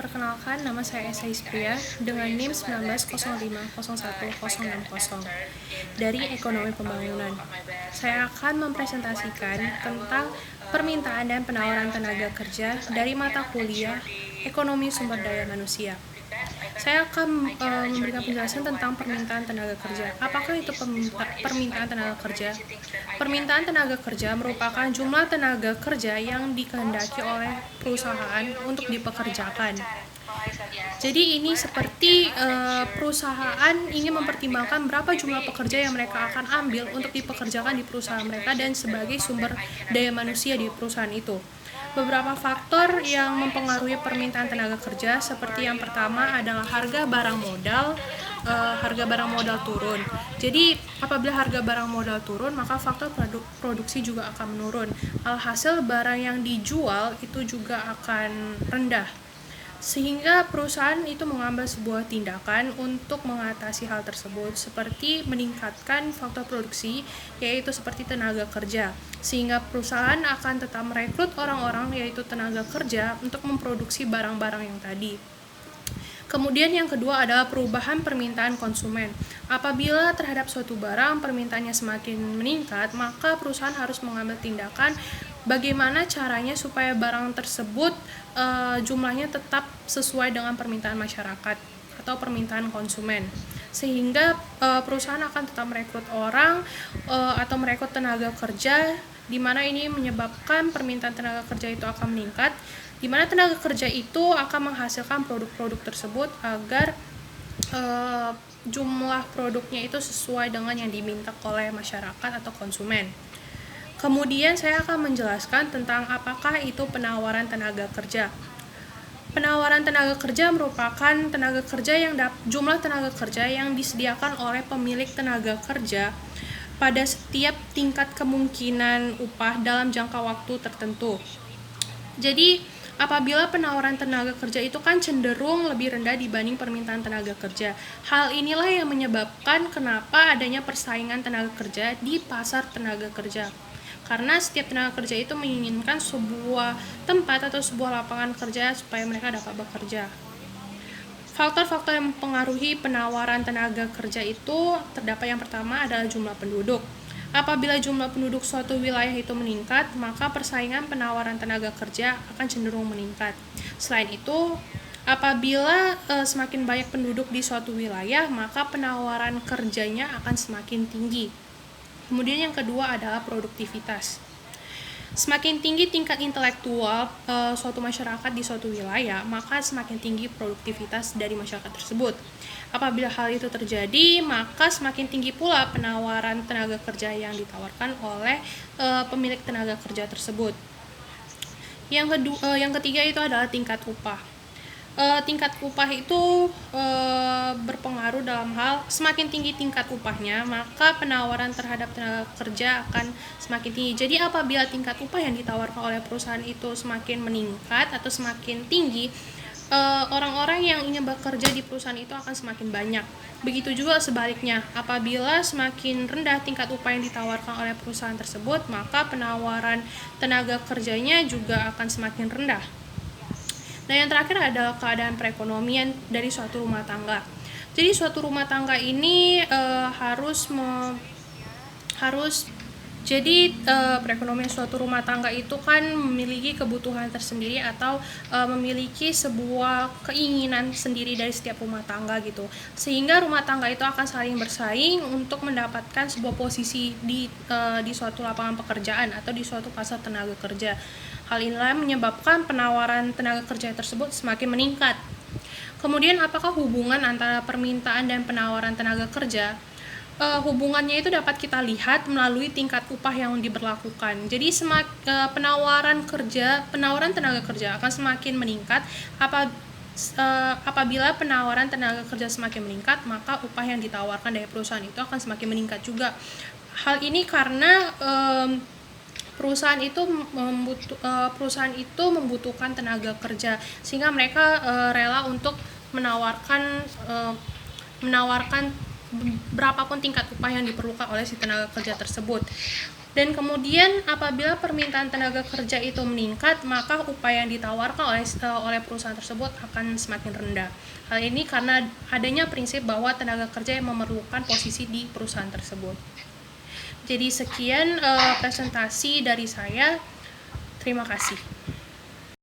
Perkenalkan, nama saya Esa Ispria dengan NIM 1905016060 dari Ekonomi Pembangunan. Saya akan mempresentasikan tentang permintaan dan penawaran tenaga kerja dari mata kuliah Ekonomi Sumber Daya Manusia. Saya akan memberikan penjelasan tentang permintaan tenaga kerja. Apakah itu permintaan tenaga kerja? Permintaan tenaga kerja merupakan jumlah tenaga kerja yang dikehendaki oleh perusahaan untuk dipekerjakan. Jadi ini seperti perusahaan ingin mempertimbangkan berapa jumlah pekerja yang mereka akan ambil untuk dipekerjakan di perusahaan mereka dan sebagai sumber daya manusia di perusahaan itu. Beberapa faktor yang mempengaruhi permintaan tenaga kerja seperti yang pertama adalah harga barang modal turun. Jadi apabila harga barang modal turun, maka faktor produksi juga akan menurun. Alhasil barang yang dijual itu juga akan rendah. Sehingga perusahaan itu mengambil sebuah tindakan untuk mengatasi hal tersebut seperti meningkatkan faktor produksi, yaitu seperti tenaga kerja, sehingga perusahaan akan tetap merekrut orang-orang yaitu tenaga kerja untuk memproduksi barang-barang yang tadi. Kemudian yang kedua adalah perubahan permintaan konsumen. Apabila terhadap suatu barang permintaannya semakin meningkat, maka perusahaan harus mengambil tindakan bagaimana caranya supaya barang tersebut jumlahnya tetap sesuai dengan permintaan masyarakat atau permintaan konsumen, sehingga perusahaan akan tetap merekrut orang atau merekrut tenaga kerja, di mana ini menyebabkan permintaan tenaga kerja itu akan meningkat, di mana tenaga kerja itu akan menghasilkan produk-produk tersebut agar jumlah produknya itu sesuai dengan yang diminta oleh masyarakat atau konsumen. Kemudian saya akan menjelaskan tentang apakah itu penawaran tenaga kerja. Penawaran tenaga kerja merupakan tenaga kerja jumlah tenaga kerja yang disediakan oleh pemilik tenaga kerja pada setiap tingkat kemungkinan upah dalam jangka waktu tertentu. Jadi apabila penawaran tenaga kerja itu kan cenderung lebih rendah dibanding permintaan tenaga kerja. Hal inilah yang menyebabkan kenapa adanya persaingan tenaga kerja di pasar tenaga kerja. Karena setiap tenaga kerja itu menginginkan sebuah tempat atau sebuah lapangan kerja supaya mereka dapat bekerja. Faktor-faktor yang mempengaruhi penawaran tenaga kerja itu terdapat yang pertama adalah jumlah penduduk. Apabila jumlah penduduk suatu wilayah itu meningkat, maka persaingan penawaran tenaga kerja akan cenderung meningkat. Selain itu, apabila semakin banyak penduduk di suatu wilayah, maka penawaran kerjanya akan semakin tinggi. Kemudian yang kedua adalah produktivitas. Semakin tinggi tingkat intelektual suatu masyarakat di suatu wilayah, maka semakin tinggi produktivitas dari masyarakat tersebut. Apabila hal itu terjadi, maka semakin tinggi pula penawaran tenaga kerja yang ditawarkan oleh pemilik tenaga kerja tersebut. Yang ketiga itu adalah tingkat upah. Tingkat upah itu berpengaruh dalam hal semakin tinggi tingkat upahnya, maka penawaran terhadap tenaga kerja akan semakin tinggi. Jadi apabila tingkat upah yang ditawarkan oleh perusahaan itu semakin meningkat atau semakin tinggi, orang-orang yang ingin bekerja di perusahaan itu akan semakin banyak. Begitu juga sebaliknya, apabila semakin rendah tingkat upah yang ditawarkan oleh perusahaan tersebut, maka penawaran tenaga kerjanya juga akan semakin rendah. Dan yang terakhir adalah keadaan perekonomian dari suatu rumah tangga. Jadi suatu rumah tangga ini perekonomian suatu rumah tangga itu kan memiliki kebutuhan tersendiri atau memiliki sebuah keinginan sendiri dari setiap rumah tangga gitu. Sehingga rumah tangga itu akan saling bersaing untuk mendapatkan sebuah posisi di suatu lapangan pekerjaan atau di suatu pasar tenaga kerja. Hal inilah menyebabkan penawaran tenaga kerja tersebut semakin meningkat. Kemudian apakah hubungan antara permintaan dan penawaran tenaga kerja? Hubungannya itu dapat kita lihat melalui tingkat upah yang diberlakukan. Jadi penawaran tenaga kerja akan semakin meningkat apabila penawaran tenaga kerja semakin meningkat, maka upah yang ditawarkan dari perusahaan itu akan semakin meningkat juga. Hal ini karena perusahaan itu membutuhkan tenaga kerja, sehingga mereka rela untuk menawarkan berapapun tingkat upah yang diperlukan oleh si tenaga kerja tersebut. Dan kemudian apabila permintaan tenaga kerja itu meningkat, maka upaya yang ditawarkan oleh perusahaan tersebut akan semakin rendah. Hal ini karena adanya prinsip bahwa tenaga kerja yang memerlukan posisi di perusahaan tersebut. Jadi sekian presentasi dari saya. Terima kasih.